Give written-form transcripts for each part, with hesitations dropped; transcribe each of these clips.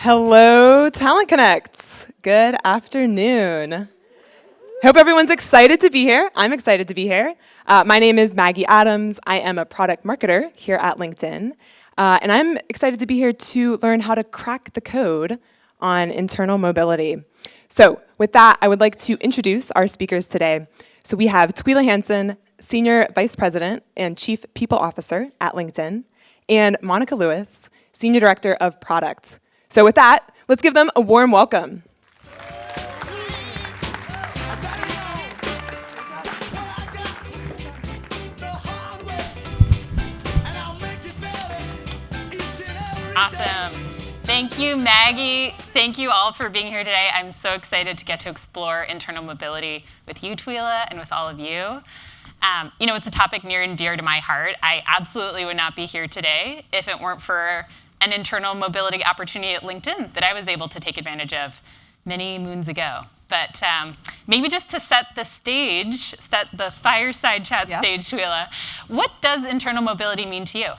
Hello, Talent Connect. Good afternoon. Hope everyone's excited to be here. I'm excited to be here. My name is Maggie Adams. I am a product marketer here at LinkedIn. And I'm excited to be here to learn how to crack the code on internal mobility. So with that, I would like to introduce our speakers today. So we have Twila Hansen, Senior Vice President and Chief People Officer at LinkedIn, and Monica Lewis, Senior Director of Product. So with that, let's give them a warm welcome. Awesome. Thank you, Maggie. Thank you all for being here today. I'm so excited to get to explore internal mobility with you, Twila, and with all of you. It's a topic near and dear to my heart. I absolutely would not be here today if it weren't for an internal mobility opportunity at LinkedIn that I was able to take advantage of many moons ago. But maybe just to set the stage, set the fireside chat stage, Twila, what does internal mobility mean to you?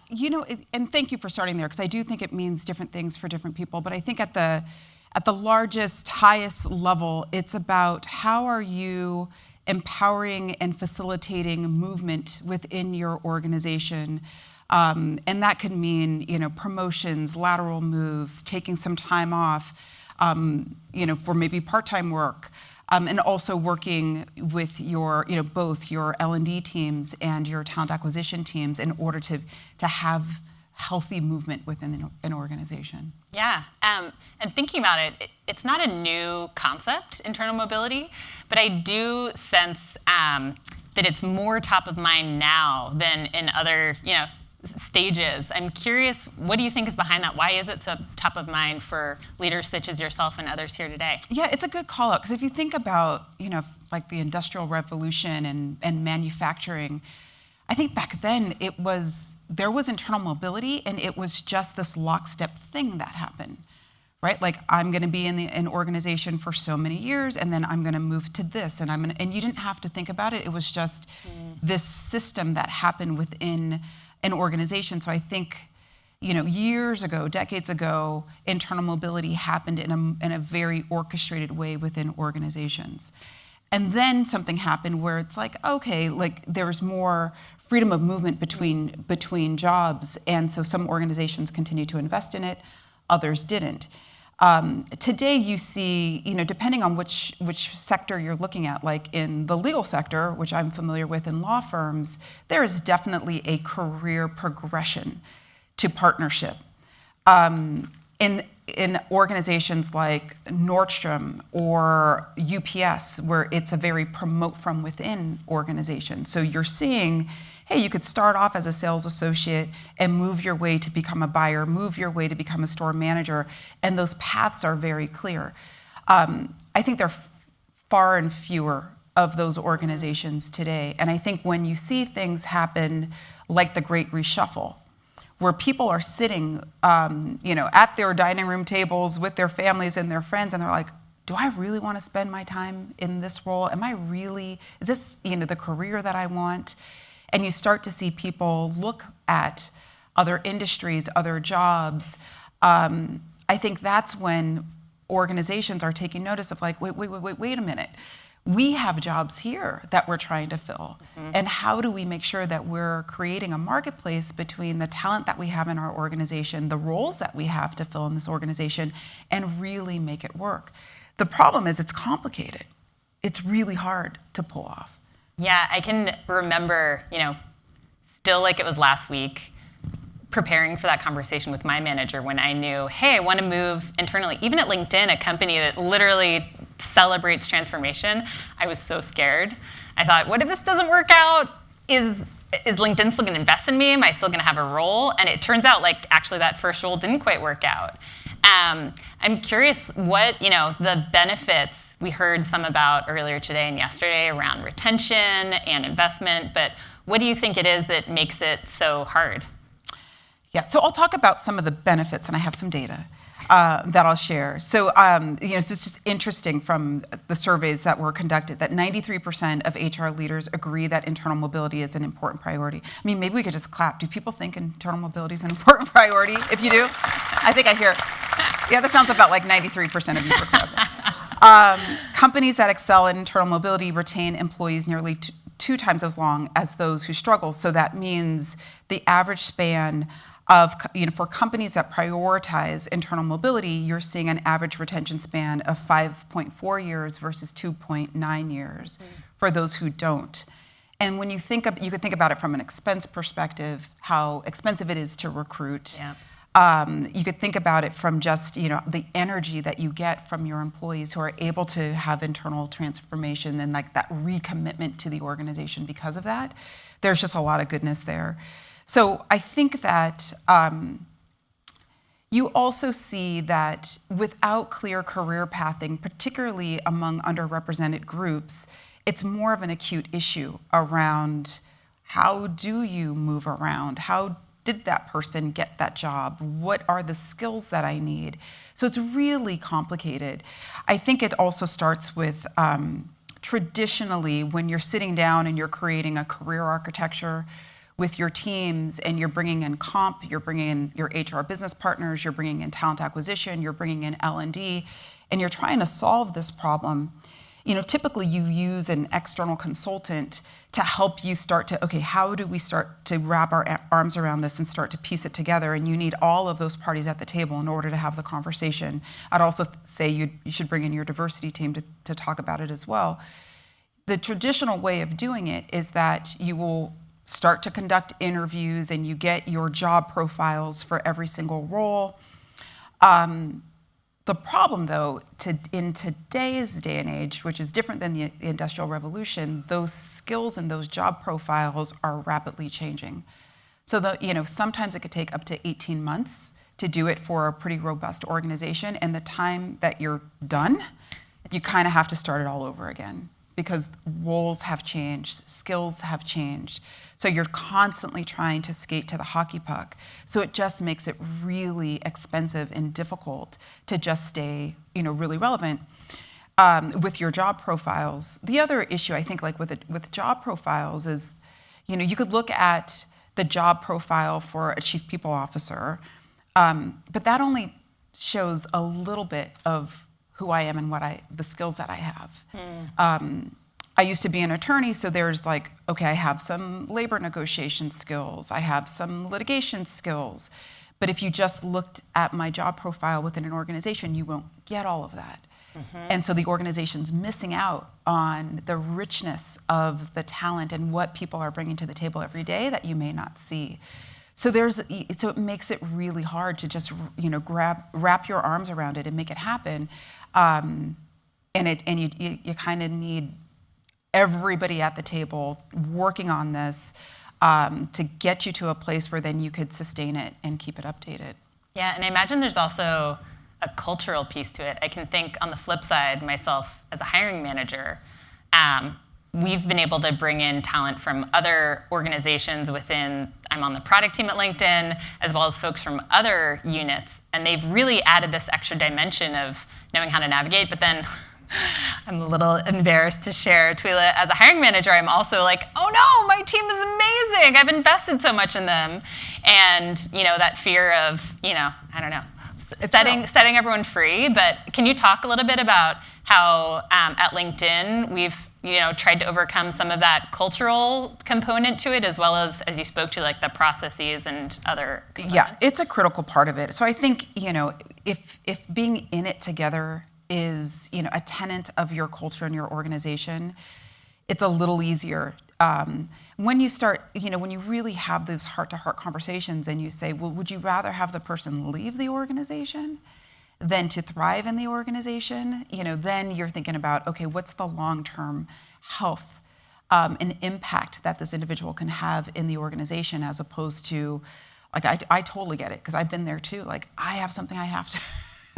Yeah, and thank you for starting there, because I do think it means different things for different people. But I think at the largest, highest level, it's about how are you empowering and facilitating movement within your organization. And that could mean, promotions, lateral moves, taking some time off, for maybe part-time work, and also working with your, both your L&D teams and your talent acquisition teams in order to have healthy movement within an organization. Yeah, and thinking about it, it's not a new concept, internal mobility, but I do sense that it's more top of mind now than in other, stages. I'm curious, what do you think is behind that? Why is it so top of mind for leaders such as yourself and others here today? Yeah, it's a good call out, because if you think about, like the Industrial Revolution and manufacturing, I think back then there was internal mobility, and it was just this lockstep thing that happened, right? Like, I'm going to be in an organization for so many years, and then I'm going to move to this, and you didn't have to think about it. It was just this system that happened within an organization. So I think, years ago, decades ago, internal mobility happened in a very orchestrated way within organizations. And then something happened where it's like, okay, like there was more freedom of movement between jobs. And so some organizations continue to invest in it, others didn't. Today you see, depending on which sector you're looking at, like in the legal sector, which I'm familiar with in law firms, there is definitely a career progression to partnership. In organizations like Nordstrom or UPS, where it's a very promote from within organization. So you're seeing, hey, you could start off as a sales associate and move your way to become a buyer, move your way to become a store manager, and those paths are very clear. I think there are far and fewer of those organizations today. And I think when you see things happen like the Great Reshuffle, where people are sitting, at their dining room tables with their families and their friends, and they're like, do I really want to spend my time in this role? Is this, the career that I want? And you start to see people look at other industries, other jobs. I think that's when organizations are taking notice of like, wait a minute. We have jobs here that we're trying to fill. And how do we make sure that we're creating a marketplace between the talent that we have in our organization, the roles that we have to fill in this organization, and really make it work? The problem is it's complicated. It's really hard to pull off. Yeah, I can remember, still like it was last week, preparing for that conversation with my manager when I knew, hey, I want to move internally. Even at LinkedIn, a company that literally celebrates transformation, I was so scared. I thought, what if this doesn't work out? Is LinkedIn still going to invest in me? Am I still going to have a role? And it turns out, like, actually that first role didn't quite work out. I'm curious what, the benefits we heard some about earlier today and yesterday around retention and investment, but what do you think it is that makes it so hard? Yeah, so I'll talk about some of the benefits, and I have some data that I'll share. So, it's just interesting from the surveys that were conducted that 93% of HR leaders agree that internal mobility is an important priority. I mean, maybe we could just clap. Do people think internal mobility is an important priority? If you do, I think I hear it. Yeah, that sounds about like 93% of user club. Companies that excel in internal mobility retain employees nearly two times as long as those who struggle. So that means the average span of, for companies that prioritize internal mobility, you're seeing an average retention span of 5.4 years versus 2.9 years for those who don't. And when you you could think about it from an expense perspective, how expensive it is to recruit. Yeah. You could think about it from just the energy that you get from your employees who are able to have internal transformation and like that recommitment to the organization because of that. There's just a lot of goodness there. So I think that you also see that without clear career pathing, particularly among underrepresented groups, it's more of an acute issue around how do you move around? How did that person get that job? What are the skills that I need? So it's really complicated. I think it also starts with traditionally when you're sitting down and you're creating a career architecture with your teams and you're bringing in comp, you're bringing in your HR business partners, you're bringing in talent acquisition, you're bringing in L&D, and you're trying to solve this problem. Typically you use an external consultant to help you start to, okay, how do we start to wrap our arms around this and start to piece it together? And you need all of those parties at the table in order to have the conversation. I'd also say you should bring in your diversity team to talk about it as well. The traditional way of doing it is that you will start to conduct interviews and you get your job profiles for every single role. The problem, though, in today's day and age, which is different than the Industrial Revolution, those skills and those job profiles are rapidly changing. So sometimes it could take up to 18 months to do it for a pretty robust organization, and the time that you're done, you kind of have to start it all over again because roles have changed, skills have changed. So you're constantly trying to skate to the hockey puck. So it just makes it really expensive and difficult to just stay, really relevant with your job profiles. The other issue I think, like with job profiles, is, you could look at the job profile for a chief people officer, but that only shows a little bit of who I am and the skills that I have. I used to be an attorney, so there's like, okay, I have some labor negotiation skills, I have some litigation skills, but if you just looked at my job profile within an organization, you won't get all of that. And so the organization's missing out on the richness of the talent and what people are bringing to the table every day that you may not see. So it makes it really hard to just wrap your arms around it and make it happen. And you kind of need everybody at the table working on this to get you to a place where then you could sustain it and keep it updated. Yeah, and I imagine there's also a cultural piece to it. I can think on the flip side, myself as a hiring manager, we've been able to bring in talent from other organizations I'm on the product team at LinkedIn, as well as folks from other units, and they've really added this extra dimension of knowing how to navigate, but then I'm a little embarrassed to share, Twila, as a hiring manager, I'm also like, oh no, my team is amazing. I've invested so much in them. And that fear of, I don't know, setting everyone free. But can you talk a little bit about how at LinkedIn we've tried to overcome some of that cultural component to it, as well as you spoke to, like the processes and other components? Yeah, it's a critical part of it. So I think, if being in it together is a tenet of your culture and your organization, it's a little easier. When you start, when you really have those heart-to-heart conversations and you say, well, would you rather have the person leave the organization than to thrive in the organization? Then you're thinking about, okay, what's the long-term health and impact that this individual can have in the organization, as opposed to, like, I totally get it, because I've been there too. Like, I have something I have to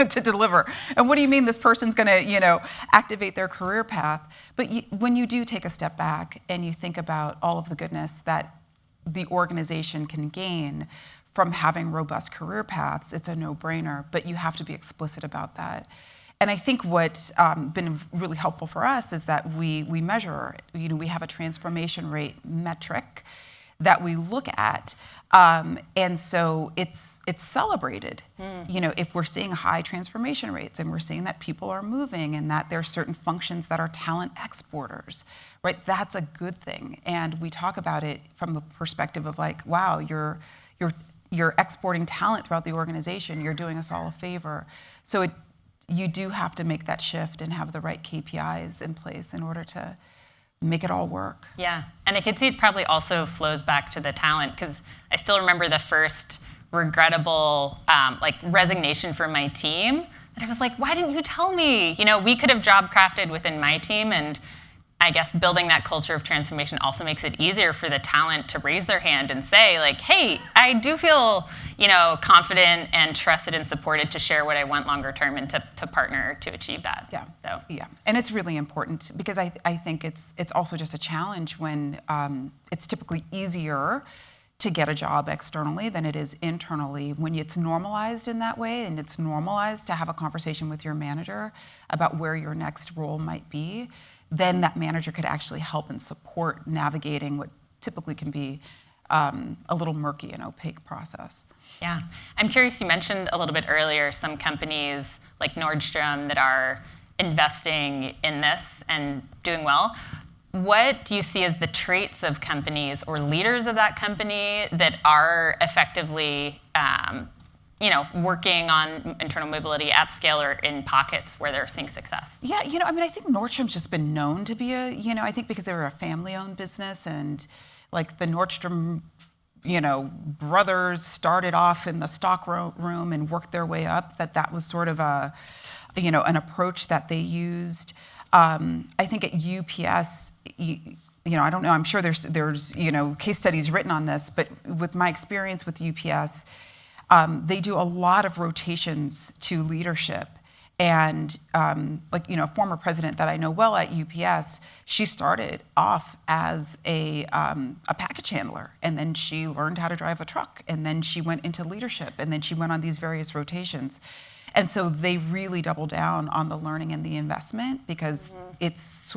to deliver. And what do you mean this person's going to, activate their career path? But when you do take a step back and you think about all of the goodness that the organization can gain from having robust career paths, it's a no-brainer, but you have to be explicit about that. And I think what's been really helpful for us is that we measure, we have a transformation rate metric that we look at And so it's celebrated. You know, if we're seeing high transformation rates and we're seeing that people are moving and that there are certain functions that are talent exporters, right? That's a good thing. And we talk about it from the perspective of like, wow, you're exporting talent throughout the organization. You're doing us all a favor. So you do have to make that shift and have the right KPIs in place in order to make it all work. Yeah, and I could see it probably also flows back to the talent, because I still remember the first regrettable like resignation from my team. And I was like, why didn't you tell me? You know, we could have job crafted within my team, and I guess building that culture of transformation also makes it easier for the talent to raise their hand and say, like, hey, I do feel, you know, confident and trusted and supported to share what I want longer term and to partner to achieve that. Yeah. So. Yeah, and it's really important because I think it's also just a challenge when it's typically easier to get a job externally than it is internally. When it's normalized in that way, and it's normalized to have a conversation with your manager about where your next role might be, then that manager could actually help and support navigating what typically can be a little murky and opaque process. Yeah, I'm curious, you mentioned a little bit earlier some companies like Nordstrom that are investing in this and doing well. What do you see as the traits of companies or leaders of that company that are effectively you know, working on internal mobility at scale or in pockets where they're seeing success? Yeah, you know, I mean, I think Nordstrom's just been known to be you know, I think because they were a family-owned business, and like the Nordstrom, you know, brothers started off in the stock room and worked their way up, that was sort of a, you know, an approach that they used. I think at UPS, you know, I don't know, I'm sure there's you know, case studies written on this, but with my experience with UPS, they do a lot of rotations to leadership. And like, you know, a former president that I know well at UPS, she started off as a package handler, and then she learned how to drive a truck, and then she went into leadership, and then she went on these various rotations. And so they really double down on the learning and the investment because it's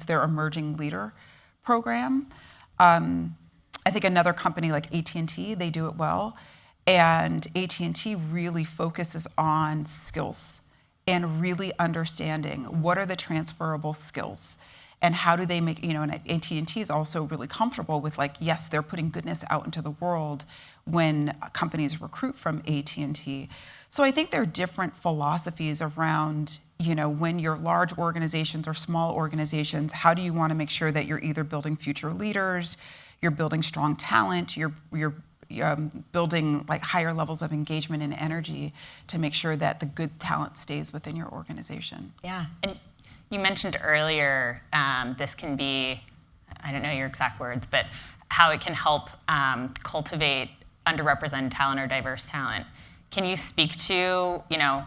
their emerging leader program. I think another company like AT&T, they do it well. And AT&T really focuses on skills and really understanding what are the transferable skills and how do they make, you know, and AT&T is also really comfortable with like, yes, they're putting goodness out into the world when companies recruit from AT&T. So I think there are different philosophies around, you know, when you're large organizations or small organizations, how do you want to make sure that you're either building future leaders, you're building strong talent, you're building like higher levels of engagement and energy to make sure that the good talent stays within your organization. Yeah, and you mentioned earlier this can be, I don't know your exact words, but how it can help cultivate underrepresented talent or diverse talent. Can you speak to, you know,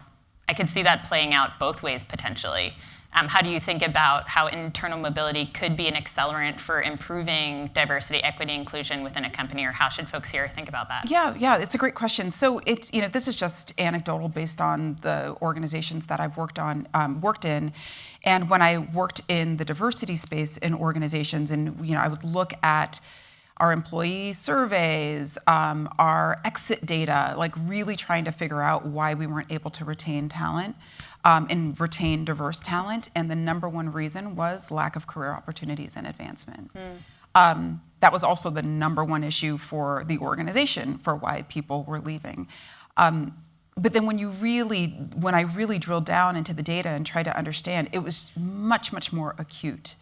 I could see that playing out both ways potentially. How do you think about how internal mobility could be an accelerant for improving diversity, equity, inclusion within a company, or how should folks here think about that? Yeah, it's a great question. So it's, you know, this is just anecdotal based on the organizations that I've worked in, and when I worked in the diversity space in organizations, and you know, I would look at our employee surveys, our exit data, like really trying to figure out why we weren't able to retain talent. And retain diverse talent, and the number one reason was lack of career opportunities and advancement. That was also the number one issue for the organization for why people were leaving. But then when I really drilled down into the data and tried to understand, it was much, much more acute.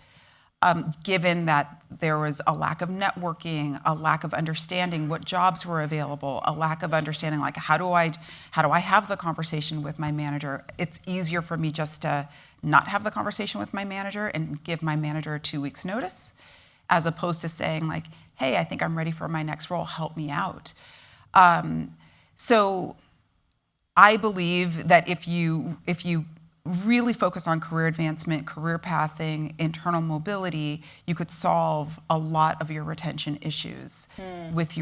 Given that there was a lack of networking, a lack of understanding what jobs were available, a lack of understanding like how do I have the conversation with my manager? It's easier for me just to not have the conversation with my manager and give my manager a 2 weeks notice, as opposed to saying like, hey, I think I'm ready for my next role, help me out. So I believe that if you really focus on career advancement, career pathing, internal mobility, you could solve a lot of your retention issues with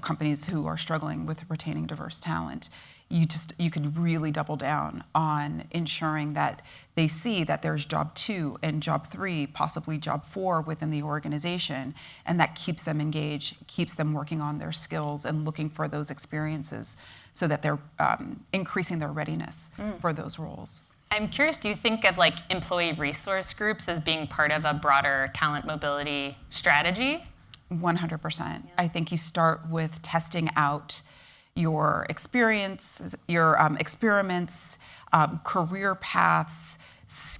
companies who are struggling with retaining diverse talent. you could really double down on ensuring that they see that there's job 2 and job 3, possibly job 4 within the organization, and that keeps them engaged, keeps them working on their skills and looking for those experiences so that they're increasing their readiness for those roles. I'm curious, do you think of like employee resource groups as being part of a broader talent mobility strategy? 100%. I think you start with testing out your experience, your experiments, career paths,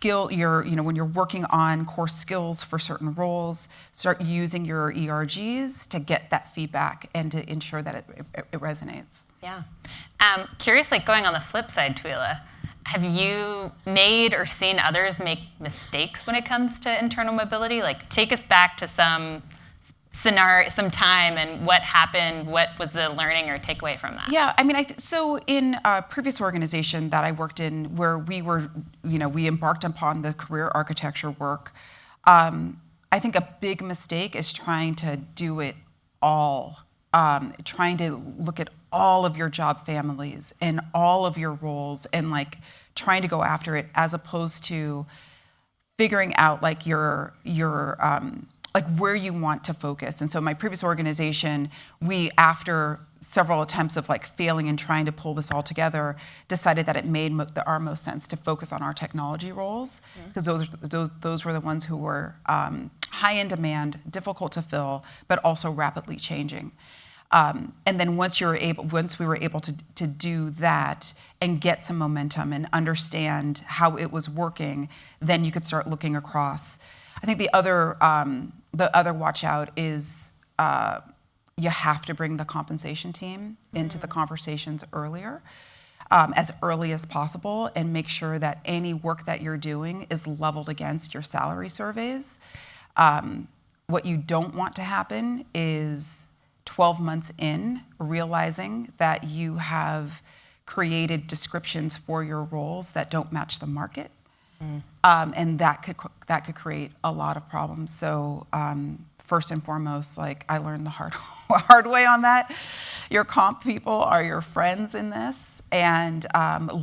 when you're working on core skills for certain roles, start using your ERGs to get that feedback and to ensure that it resonates. Yeah. Curious, like going on the flip side, Twila, have you made or seen others make mistakes when it comes to internal mobility? Like take us back to some scenario, some time, and what happened, what was the learning or takeaway from that? Yeah, I mean, so in a previous organization that I worked in where we embarked upon the career architecture work, I think a big mistake is trying to do it all, trying to look at all of your job families and all of your roles and like trying to go after it as opposed to figuring out like your like where you want to focus. And so my previous organization, we, after several attempts of like failing and trying to pull this all together, decided that it made our most sense to focus on our technology roles, because those were the ones who were high in demand, difficult to fill, but also rapidly changing. And then once we were able to do that and get some momentum and understand how it was working, then you could start looking across. I think the other watch out is you have to bring the compensation team into the conversations earlier, as early as possible, and make sure that any work that you're doing is leveled against your salary surveys. What you don't want to happen is 12 months in, realizing that you have created descriptions for your roles that don't match the market. And that could create a lot of problems. So first and foremost, like I learned the hard way on that. Your comp people are your friends in this, and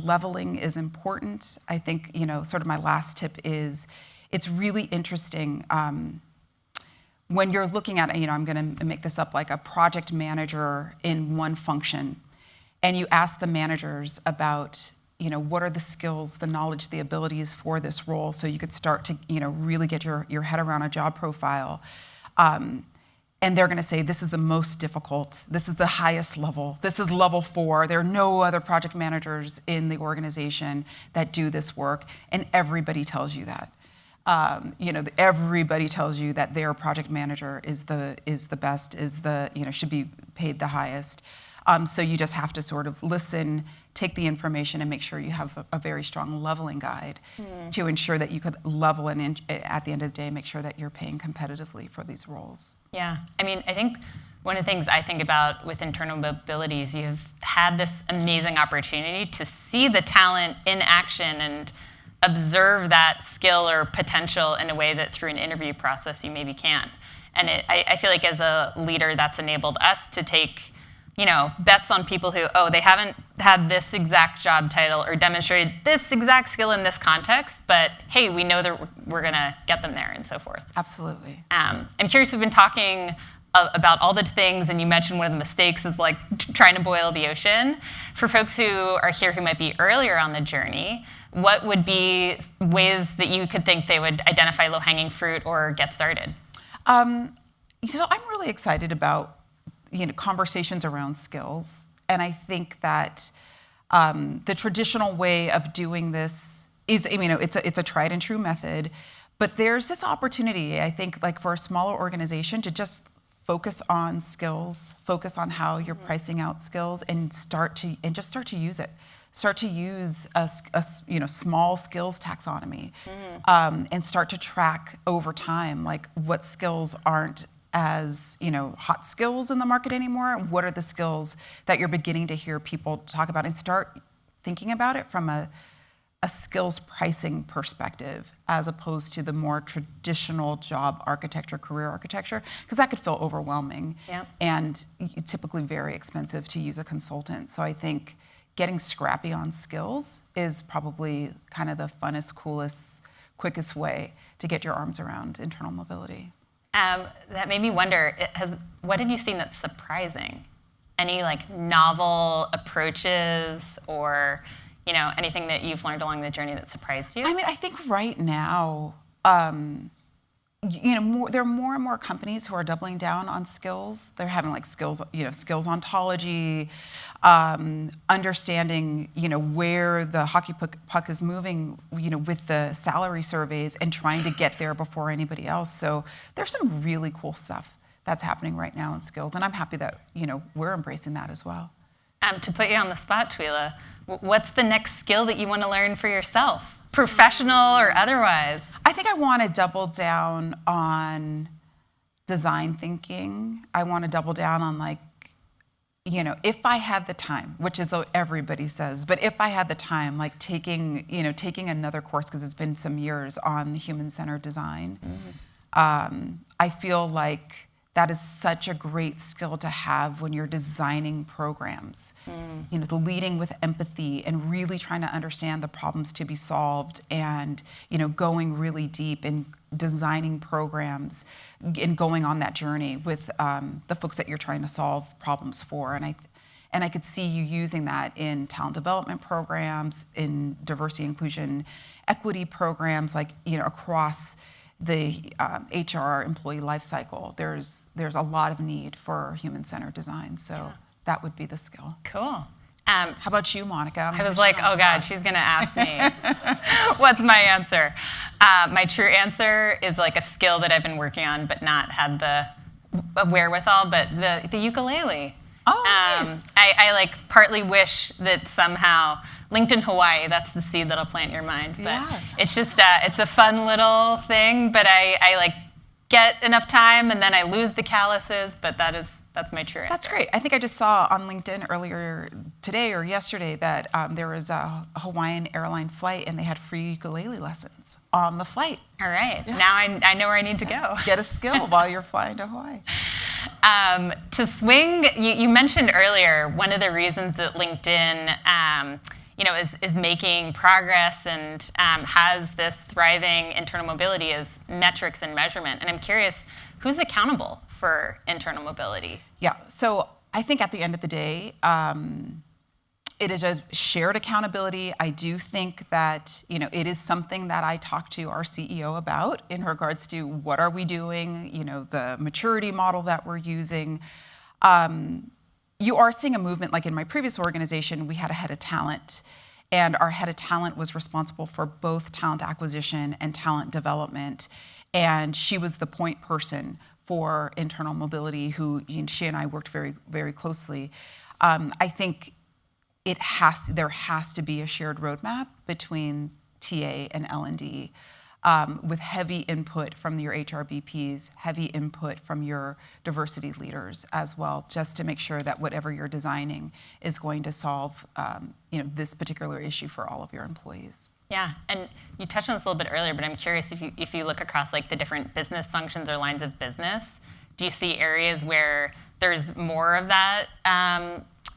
leveling is important. I think sort of my last tip is it's really interesting when you're looking at I'm going to make this up, like a project manager in one function, and you ask the managers about what are the skills, the knowledge, the abilities for this role, so you could start to really get your head around a job profile. And they're going to say, this is the most difficult, this is the highest level, this is level 4, there are no other project managers in the organization that do this work, and everybody tells you that. Everybody tells you that their project manager is the best, should be paid the highest. So you just have to sort of listen, take the information, and make sure you have a very strong leveling guide to ensure that you could level and at the end of the day make sure that you're paying competitively for these roles. Yeah, I mean, I think one of the things I think about with internal mobility is you've had this amazing opportunity to see the talent in action and observe that skill or potential in a way that through an interview process you maybe can't. And I feel like as a leader, that's enabled us to take bets on people who, they haven't had this exact job title or demonstrated this exact skill in this context, but hey, we know that we're going to get them there and so forth. Absolutely. I'm curious, we've been talking about all the things, and you mentioned one of the mistakes is like trying to boil the ocean. For folks who are here who might be earlier on the journey, what would be ways that you could think they would identify low-hanging fruit or get started? So I'm really excited about conversations around skills, and I think that the traditional way of doing this is, it's a tried and true method, but there's this opportunity, I think, like for a smaller organization to just focus on skills, focus on how you're pricing out skills, and start to use it. Start to use a small skills taxonomy, and start to track over time, like what skills aren't as hot skills in the market anymore. What are the skills that you're beginning to hear people talk about, and start thinking about it from a skills pricing perspective as opposed to the more traditional job architecture, career architecture, because that could feel overwhelming and typically very expensive to use a consultant. So I think getting scrappy on skills is probably kind of the funnest, coolest, quickest way to get your arms around internal mobility. That made me wonder, what have you seen that's surprising? Any like novel approaches or anything that you've learned along the journey that surprised you? I mean, I think right now, there are more and more companies who are doubling down on skills. They're having like skills ontology, understanding, where the hockey puck is moving, with the salary surveys and trying to get there before anybody else. So there's some really cool stuff that's happening right now in skills, and I'm happy that, we're embracing that as well. To put you on the spot, Twila, what's the next skill that you want to learn for yourself, professional or otherwise? I think I want to double down on design thinking. I want to double down on if I had the time, which is what everybody says, but if I had the time, like taking another course, because it's been some years, on human-centered design. I feel like that is such a great skill to have when you're designing programs. Leading with empathy and really trying to understand the problems to be solved, and going really deep in designing programs and going on that journey with the folks that you're trying to solve problems for. And I could see you using that in talent development programs, in diversity, inclusion, equity programs, across the HR employee life cycle. There's a lot of need for human-centered design, so that would be the skill. Cool. How about you, Monica? I was like, oh God, she's gonna ask me. What's my answer? My true answer is like a skill that I've been working on but not had the wherewithal, but the ukulele. Oh, nice. I partly wish that somehow LinkedIn Hawaii, that's the seed that'll plant your mind. But it's just, it's a fun little thing, but I get enough time and then I lose the calluses, but that's my true answer. That's great. I think I just saw on LinkedIn earlier today or yesterday that there was a Hawaiian airline flight and they had free ukulele lessons on the flight. All right. Yeah. Now I know where I need to go. Get a skill while you're flying to Hawaii. To swing, you mentioned earlier, one of the reasons that LinkedIn is making progress and has this thriving internal mobility is metrics and measurement. And I'm curious, who's accountable for internal mobility? Yeah, so I think at the end of the day, it is a shared accountability. I do think that it is something that I talk to our CEO about in regards to what are we doing, the maturity model that we're using. You are seeing a movement, like in my previous organization, we had a head of talent, and our head of talent was responsible for both talent acquisition and talent development, and she was the point person for internal mobility, she and I worked very, very closely. I think there has to be a shared roadmap between TA and L&D, with heavy input from your HRBPs, heavy input from your diversity leaders as well, just to make sure that whatever you're designing is going to solve this particular issue for all of your employees. Yeah, and you touched on this a little bit earlier, but I'm curious if you look across the different business functions or lines of business, do you see areas where there's more of that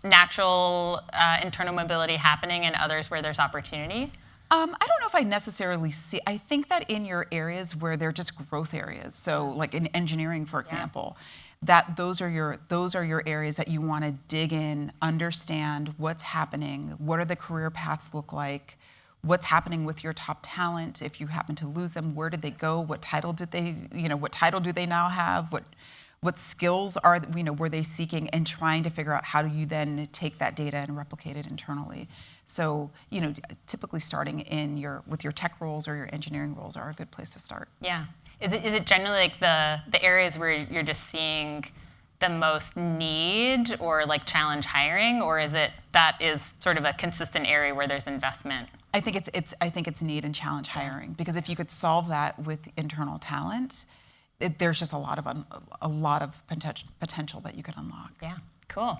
natural internal mobility happening and others where there's opportunity? I don't know if I necessarily see. I think that in your areas where they're just growth areas, so like in engineering, for example, that those are your areas that you want to dig in, understand what's happening, what are the career paths look like, what's happening with your top talent. If you happen to lose them, where did they go? What title do they now have? What skills were they seeking, and trying to figure out how do you then take that data and replicate it internally. So, typically starting with your tech roles or your engineering roles are a good place to start. Yeah. Is it generally the areas where you're just seeing the most need or challenge hiring, or is it that is sort of a consistent area where there's investment? I think it's need and challenge hiring, because if you could solve that with internal talent, there's just a lot of potential that you could unlock. Yeah, cool.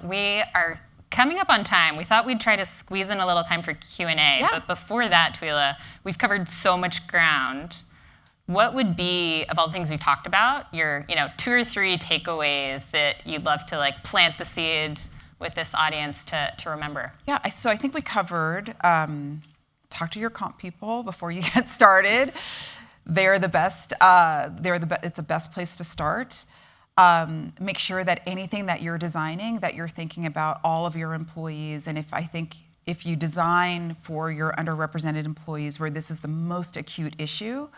We are coming up on time. We thought we'd try to squeeze in a little time for Q&A, but before that, Twila, we've covered so much ground. What would be, of all the things we talked about, your 2 or 3 takeaways that you'd love to plant the seed with this audience to remember? Yeah, so I think we covered talk to your comp people before you get started. They're the best. It's the best place to start. Make sure that anything that you're designing, that you're thinking about all of your employees. And if you design for your underrepresented employees where this is the most acute issue,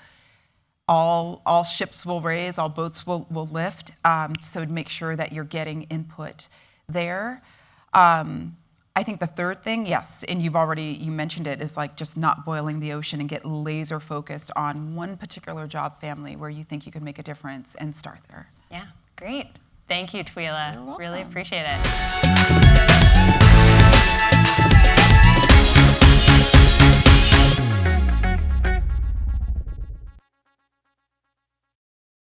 all ships will raise, all boats will lift. So make sure that you're getting input there. I think the third thing, yes, and you mentioned it, is like just not boiling the ocean and get laser focused on one particular job family where you think you can make a difference and start there. Yeah, great. Thank you, Twila. You're welcome. Really appreciate it.